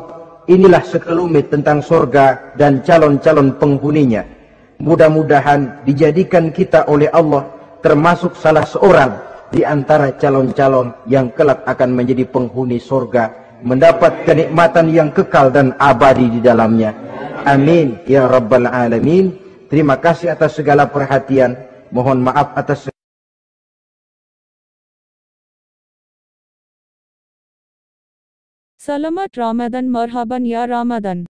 inilah sekelumit tentang surga dan calon-calon penghuninya. Mudah-mudahan dijadikan kita oleh Allah termasuk salah seorang di antara calon-calon yang kelak akan menjadi penghuni surga, mendapat kenikmatan yang kekal dan abadi di dalamnya. Amin ya rabbal alamin. Terima kasih atas segala perhatian. Mohon maaf atas Salamat Ramadan, marhaban ya Ramadan.